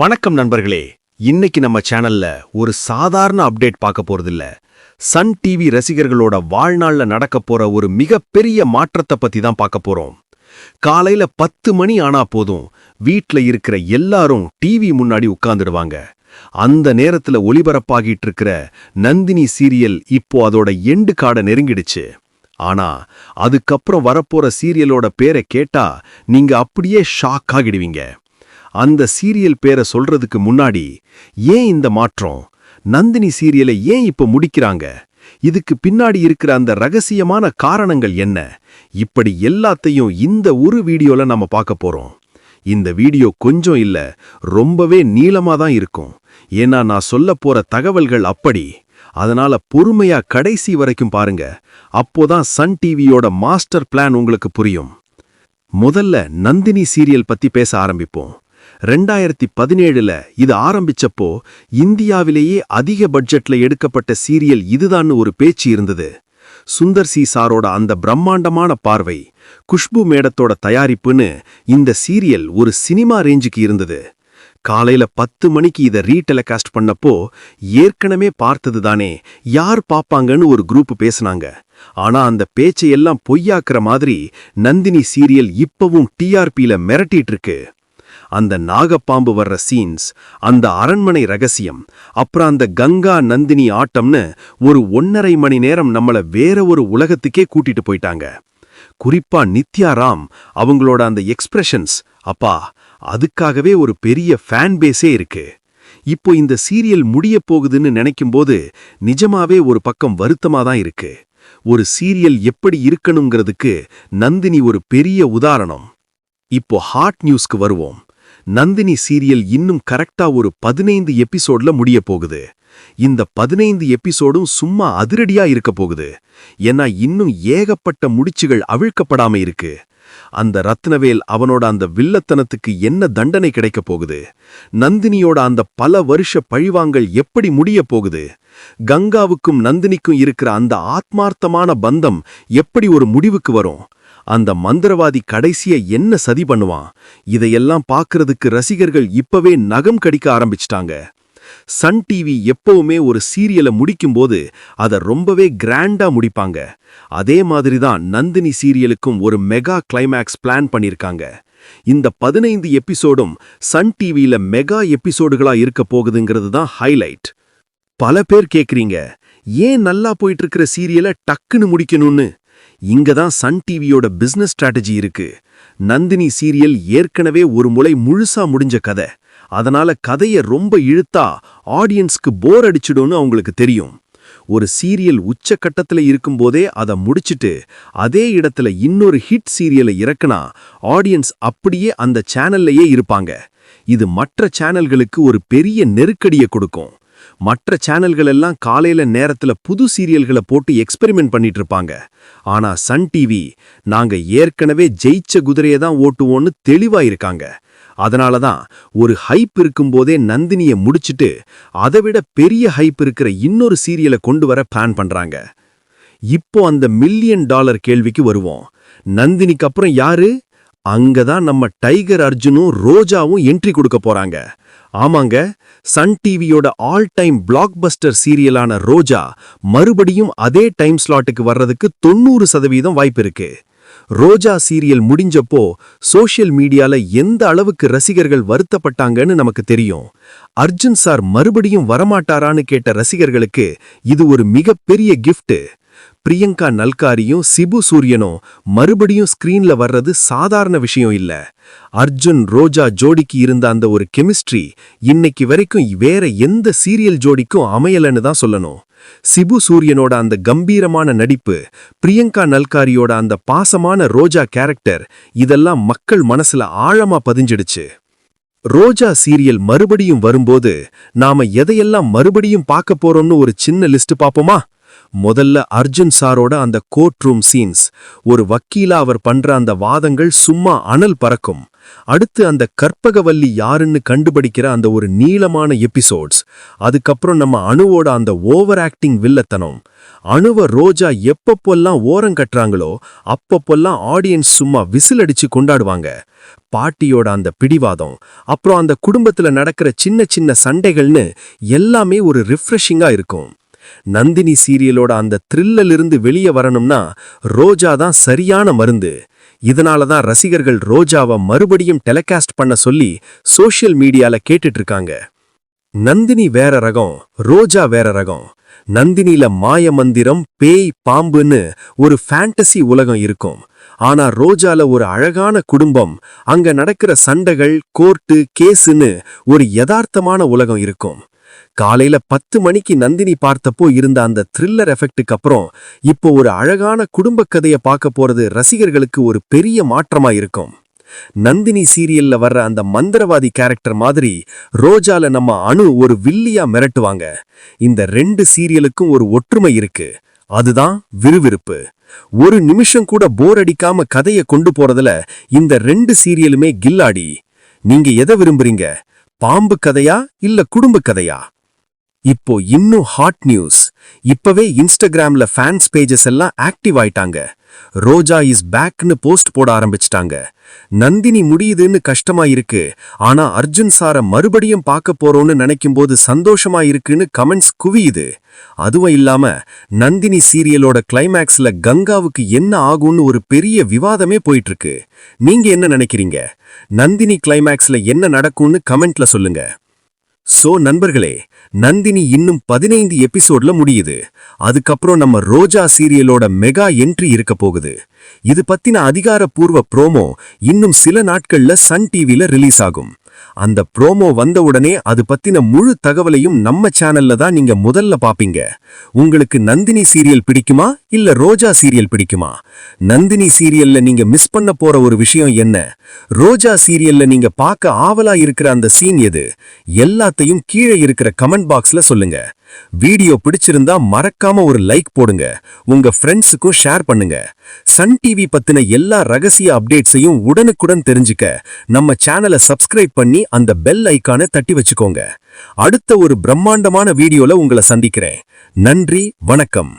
வணக்கம் நண்பர்களே. இன்னைக்கு நம்ம சேனல்ல ஒரு சாதாரண அப்டேட் பார்க்க போறதில்ல. சன் டிவி ரசிகர்களோட வாழ்நாள்ல நடக்க போற ஒரு மிகப்பெரிய மாற்றத்தை பத்தி தான் பார்க்க போறோம். காலையில 10 மணி ஆனா போதும் வீட்ல இருக்கிற எல்லாரும் டிவி முன்னாடி உட்கார்ந்துடுவாங்க. அந்த நேரத்துல ஒளிபரப்பாகிட்டு இருக்கிற நந்தினி சீரியல் இப்போ அதோட எண்டு கார்டை நெருங்கிடுச்சு. ஆனா அதுக்கப்புறம் வரப்போற சீரியலோட பேரை கேட்டா நீங்க அப்படியே ஷாக் ஆகிடுவீங்க. அந்த சீரியல் பேரை சொல்றதுக்கு முன்னாடி ஏன் இந்த மாற்றம்? நந்தினி சீரியலை ஏன் இப்ப முடிக்கிறாங்க? இதுக்கு பின்னாடி இருக்கிற அந்த ரகசியமான காரணங்கள் என்ன? இப்படி எல்லாத்தையும் இந்த ஒரு வீடியோல நம்ம பார்க்க போறோம். இந்த வீடியோ கொஞ்சம் இல்ல, ரொம்பவே நீளமா தான் இருக்கும். ஏன்னா நான் சொல்ல போற தகவல்கள் அப்படி. அதனால பொறுமையா கடைசி வரைக்கும் பாருங்க. அப்போதான் சன் டிவியோட மாஸ்டர் பிளான் உங்களுக்கு புரியும். முதல்ல நந்தினி சீரியல் பத்தி பேச ஆரம்பிப்போம். 2017ல இது ஆரம்பிச்சப்போ இந்தியாவிலேயே அதிக பட்ஜெட்ல எடுக்கப்பட்ட சீரியல் இதுதான்னு ஒரு பேச்சு இருந்தது. சுந்தர் சி சாரோட அந்த பிரம்மாண்டமான பார்வை, குஷ்பு மேடத்தோட தயாரிப்புன்னு இந்த சீரியல் ஒரு சினிமா ரேஞ்சுக்கு இருந்தது. காலையில 10 மணிக்கு இதை ரீடெலிகாஸ்ட் பண்ணப்போ ஏற்கனவே பார்த்தது தானே, யார் பாப்பாங்கன்னு ஒரு குரூப் பேசினாங்க. ஆனா அந்த பேச்சையெல்லாம் பொய்யாக்குற மாதிரி நந்தினி சீரியல் இப்பவும் டிஆர்பியில மிரட்டிட்டு இருக்கு. அந்த நாகப்பாம்பு வர்ற சீன்ஸ், அந்த அரண்மனை ரகசியம், அப்புறம் அந்த கங்கா நந்தினி ஆட்டம்னு ஒரு 1.5 மணி நேரம் நம்மள வேற ஒரு உலகத்துக்கே கூட்டிட்டு போயிட்டாங்க. குறிப்பா நித்யா ராம் அவங்களோட அந்த எக்ஸ்பிரஷன்ஸ், அப்பா, அதுக்காகவே ஒரு பெரிய ஃபேன் பேஸே இருக்கு. இப்போ இந்த சீரியல் முடிய போகுதுன்னு நினைக்கும்போது நிஜமாவே ஒரு பக்கம் வருத்தமா தான் இருக்கு. ஒரு சீரியல் எப்படி இருக்கணுங்கிறதுக்கு நந்தினி ஒரு பெரிய உதாரணம். இப்போ ஹாட் நியூஸ்க்கு வருவோம். நந்தினி சீரியல் இன்னும் கரெக்டா ஒரு 15 எபிசோட்ல முடிய போகுது. இந்த 15 எபிசோடும் சும்மா அதிரடியா இருக்க போகுது. ஏன்னா இன்னும் ஏகப்பட்ட முடிச்சுகள் அவிழ்க்கப்படாம இருக்கு. அந்த ரத்னவேல் அவனோட அந்த வில்லத்தனத்துக்கு என்ன தண்டனை கிடைக்க போகுது? நந்தினியோட அந்த பல வருஷ பழிவாங்கல் எப்படி முடிய போகுது? கங்காவுக்கும் நந்தினிக்கும் இருக்கிற அந்த ஆத்மார்த்தமான பந்தம் எப்படி ஒரு முடிவுக்கு வரும்? அந்த மந்திரவாதி கடைசிய என்ன சதி பண்ணுவான்? இதையெல்லாம் பார்க்கறதுக்கு ரசிகர்கள் இப்பவே நகம் கடிக்க ஆரம்பிச்சிட்டாங்க. சன் டிவி எப்பவுமே ஒரு சீரியலை முடிக்கும்போது அதை ரொம்பவே கிராண்டா முடிப்பாங்க. அதே மாதிரி தான் நந்தினி சீரியலுக்கும் ஒரு மெகா கிளைமேக்ஸ் பிளான் பண்ணிருக்காங்க. இந்த 15 எபிசோடும் சன் டிவியில மெகா எபிசோடுகளா இருக்க போகுதுங்கிறது தான் ஹைலைட். பல பேர் கேக்குறீங்க, ஏன் நல்லா போயிட்டு இருக்கிற சீரியலை டக்குன்னு முடிக்கணும்னு? இங்கதான் சன் டிவியோட பிசினஸ் ஸ்ட்ராட்டஜி இருக்கு. நந்தினி சீரியல் ஏற்கனவே ஒரு முறை முழுசா முடிஞ்ச கதை. அதனால கதையை ரொம்ப இழுத்தா ஆடியன்ஸ்க்கு போர் அடிச்சிடும்னு அவங்களுக்கு தெரியும். ஒரு சீரியல் உச்சக்கட்டத்துல இருக்கும்போதே அதை முடிச்சிட்டு அதே இடத்துல இன்னொரு ஹிட் சீரியலை இறக்குனா ஆடியன்ஸ் அப்படியே அந்த சேனல்லையே இருப்பாங்க. இது மற்ற சேனல்களுக்கு ஒரு பெரிய நெருக்கடியை கொடுக்கும். மற்ற சேனல்கள் எல்லாம் காலையில நேரத்துல புது சீரியல்களை போட்டு எக்ஸ்பெரிமெண்ட் பண்ணிட்டு இருப்பாங்க. ஆனா சன் டிவி, நாங்க ஏற்கனவே ஜெயிச்ச குதிரையை தான் ஓட்டுவோன்னு தெளிவா இருக்காங்க. அதனாலதான் ஒரு ஹைப் இருக்கும்போதே நந்தினியை முடிச்சிட்டு அதைவிட பெரிய ஹைப் இருக்கிற இன்னொரு சீரியலை கொண்டு வர பிளான் பண்றாங்க. இப்போ அந்த $1 மில்லியன் கேள்விக்கு வருவோம். நந்தினிக்கு அப்புறம் யாரு? அங்கதான் நம்ம டைகர் அர்ஜுனும் ரோஜாவும் என்ட்ரி கொடுக்க போறாங்க. ஆமாங்க, சன் டிவியோட ஆல் டைம் பிளாக் பஸ்டர் சீரியலான ரோஜா மறுபடியும் அதே டைம் ஸ்லாட்டுக்கு வர்றதுக்கு 90% வாய்ப்பு இருக்கு. ரோஜா சீரியல் முடிஞ்சப்போ சோஷியல் மீடியால எந்த அளவுக்கு ரசிகர்கள் வருத்தப்பட்டாங்கன்னு நமக்கு தெரியும். அர்ஜுன் சார் மறுபடியும் வரமாட்டாரான்னு கேட்ட ரசிகர்களுக்கு இது ஒரு மிகப்பெரிய கிஃப்ட். பிரியங்கா நல்காரியும் சிபு சூரியனும் மறுபடியும் ஸ்கிரீன்ல வர்றது சாதாரண விஷயம் இல்ல. அர்ஜுன் ரோஜா ஜோடிக்கு இருந்த அந்த ஒரு கெமிஸ்ட்ரி இன்னைக்கு வரைக்கும் வேற எந்த சீரியல் ஜோடிக்கும் அமையலன்னு தான் சொல்லணும். சிபு சூரியனோட அந்த கம்பீரமான நடிப்பு, பிரியங்கா நல்காரியோட அந்த பாசமான ரோஜா கேரக்டர், இதெல்லாம் மக்கள் மனசுல ஆழமா பதிஞ்சிடுச்சு. ரோஜா சீரியல் மறுபடியும் வரும்போது நாம எதையெல்லாம் மறுபடியும் பார்க்க போறோம்னு ஒரு சின்ன லிஸ்ட் பாப்போமா? முதல்ல அர்ஜுன் சாரோட அந்த கோர்ட் ரூம் சீன்ஸ், ஒரு வக்கீலா அவர் பண்ற அந்த வாதங்கள் சும்மா அனல் பறக்கும். அடுத்து அந்த கற்பகவல்லி யாருன்னு கண்டுபிடிக்கிற அந்த ஒரு நீளமான எபிசோட்ஸ். அதுக்கப்புறம் நம்ம அணுவோட அந்த ஓவர் ஆக்டிங் வில்லத்தனம். அணுவ ரோஜா எப்பப்பெல்லாம் ஓரம் கட்டுறாங்களோ அப்பப்பெல்லாம் ஆடியன்ஸ் சும்மா விசில் அடிச்சு கொண்டாடுவாங்க. பாட்டியோட அந்த பிடிவாதம், அப்புறம் அந்த குடும்பத்துல நடக்கிற சின்ன சின்ன சண்டைகள்னு எல்லாமே ஒரு ரிஃப்ரெஷிங்கா இருக்கும். நந்தினி சீரியலோட அந்த த்ரில்லிலிருந்து வெளியே வரணும்னா ரோஜா தான் சரியான மருந்து. இதனால தான் ரசிகர்கள் ரோஜாவை மறுபடியும் டெலிகாஸ்ட் பண்ண சொல்லி சோஷியல் மீடியால கேட்டுட்டு இருக்காங்க. நந்தினி வேற ரகம், ரோஜா வேற ரகம். நந்தினில மாய மந்திரம், பேய், பாம்புன்னு ஒரு ஃபேண்டசி உலகம் இருக்கும். ஆனா ரோஜால ஒரு அழகான குடும்பம், அங்க நடக்கிற சண்டைகள், கோர்ட்டு, கேஸுன்னு ஒரு யதார்த்தமான உலகம் இருக்கும். காலையில 10 மணிக்கு நந்தினி பார்த்தப்போ இருந்த அந்த த்ரில்லர் எஃபெக்ட்டுக்கு அப்புறம் இப்போ ஒரு அழகான குடும்ப கதையை பார்க்க போறது ரசிகர்களுக்கு ஒரு பெரிய மாற்றமா இருக்கும். நந்தினி சீரியல்ல வர்ற அந்த மந்திரவாதி கேரக்டர் மாதிரி ரோஜால நம்ம அணு ஒரு வில்லியா மிரட்டுவாங்க. இந்த 2 சீரியலுக்கும் ஒரு ஒற்றுமை இருக்கு, அதுதான் விறுவிறுப்பு. ஒரு நிமிஷம் கூட போர் அடிக்காம கதையை கொண்டு போறதுல இந்த 2 சீரியலுமே கில்லாடி. நீங்க எதை விரும்புறீங்க, பாம்பு கதையா இல்ல குடும்ப கதையா? இப்போ இன்னும் ஹாட் நியூஸ். இப்பவே இன்ஸ்டாகிராம்ல ஃபேன்ஸ் பேஜஸ் எல்லாம் ஆக்டிவ் ஆயிட்டாங்க. ரோஜா இஸ் பேக்னு போஸ்ட் போட ஆரம்பிச்சிட்டாங்க. நந்தினி முடியுதுன்னு கஷ்டமா இருக்கு, ஆனா அர்ஜுன் சார மறுபடியும் பார்க்க போறோம்னு நினைக்கும்போது சந்தோஷமா இருக்குன்னு கமெண்ட்ஸ் குவியுது. அதுவும் இல்லாம நந்தினி சீரியலோட கிளைமேக்ஸ்ல கங்காவுக்கு என்ன ஆகும்னு ஒரு பெரிய விவாதமே போயிட்டு இருக்கு. நீங்க என்ன நினைக்கிறீங்க? நந்தினி கிளைமேக்ஸ்ல என்ன நடக்கும்னு கமெண்ட்ல சொல்லுங்க. சோ நண்பர்களே, நந்தினி இன்னும் 15 எபிசோட்ல முடியுது. அதுக்கப்புறம் நம்ம ரோஜா சீரியலோட மெகா என்ட்ரி இருக்க போகுது. இது பத்தின அதிகாரப்பூர்வ ப்ரோமோ இன்னும் சில நாட்கள்ல சன் டிவில ரிலீஸ் ஆகும். அந்த ப்ரோமோ வந்த உடனே அது பத்தின முழு தகவலையும் நம்ம சேனல்ல தான் நீங்க முதல்ல பாப்பீங்க. உங்களுக்கு நந்தினி சீரியல் பிடிக்குமா இல்ல ரோஜா சீரியல் பிடிக்குமா? நந்தினி சீரியல்ல நீங்க மிஸ் பண்ண போற ஒரு விஷயம் என்ன? ரோஜா சீரியல்ல நீங்க பார்க்க ஆவலா இருக்கிற அந்த சீன் எது? எல்லாத்தையும் கீழே இருக்கிற கமெண்ட் பாக்ஸ்ல சொல்லுங்க. வீடியோ பிடிச்சிருந்தா மறக்காம ஒரு லைக் போடுங்க, உங்க ஃப்ரெண்ட்ஸுக்கும் ஷேர் பண்ணுங்க. சன் டிவி பத்தின எல்லா ரகசிய அப்டேட்ஸையும் உடனுக்குடன் தெரிஞ்சுக்க நம்ம சேனலை சப்ஸ்கிரைப் பண்ணி அந்த பெல் ஐகானை தட்டி வச்சுக்கோங்க. அடுத்த ஒரு பிரம்மாண்டமான வீடியோல உங்களை சந்திக்கிறேன். நன்றி, வணக்கம்.